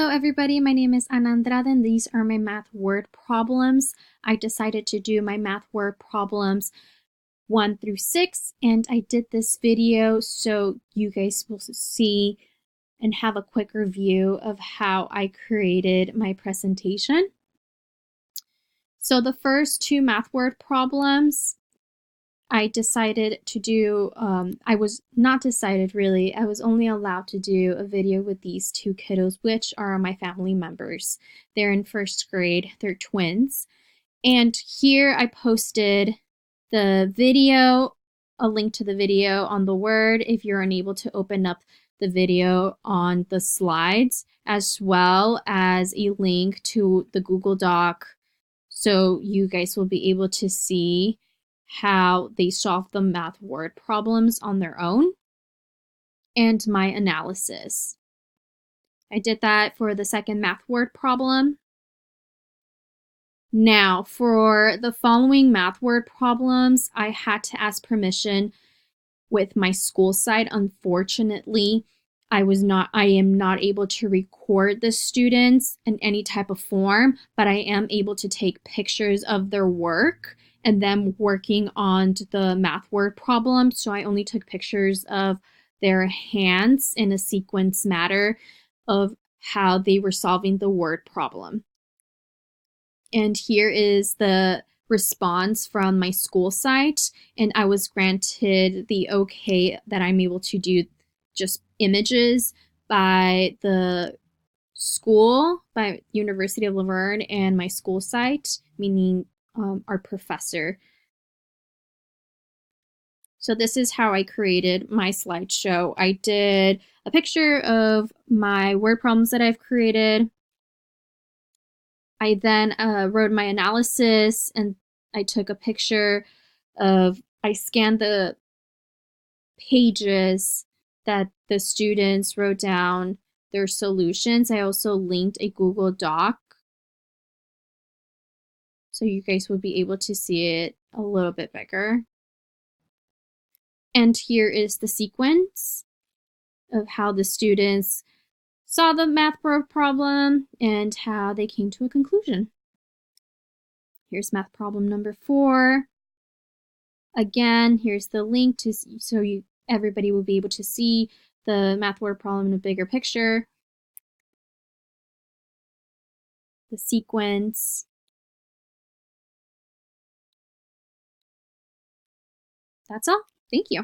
Hello everybody, my name is Ana Andrade and these are my math word problems. I decided to do my math word problems 1 through 6 and I did this video so you guys will see and have a quick review of how I created my presentation. So the first two math word problems I decided to do, I was not decided really, I was only allowed to do a video with these two kiddos, which are my family members. They're in first grade, they're twins. And here I posted the video, a link to the video on the Word if you're unable to open up the video on the slides, as well as a link to the Google Doc so you guys will be able to see how they solve the math word problems on their own and my analysis. I did that for the second math word problem. Now, for the following math word problems, I had to ask permission with my school site. Unfortunately, I am not able to record the students in any type of form, but I am able to take pictures of their work and them working on the math word problem. So I only took pictures of their hands in a sequence matter of how they were solving the word problem. And here is the response from my school site, and I was granted the okay that I'm able to do just images by the school, by University of La Verne, and my school site, meaning our professor. So this is how I created my slideshow. I did a picture of my word problems that I've created. I then wrote my analysis and I took a picture of, I scanned the pages that the students wrote down their solutions. I also linked a Google Doc so you guys would be able to see it a little bit bigger. And here is the sequence of how the students saw the math problem and how they came to a conclusion. Here's math problem number 4. Again, here's the link to so everybody will be able to see the math word problem in a bigger picture. The sequence. That's all. Thank you.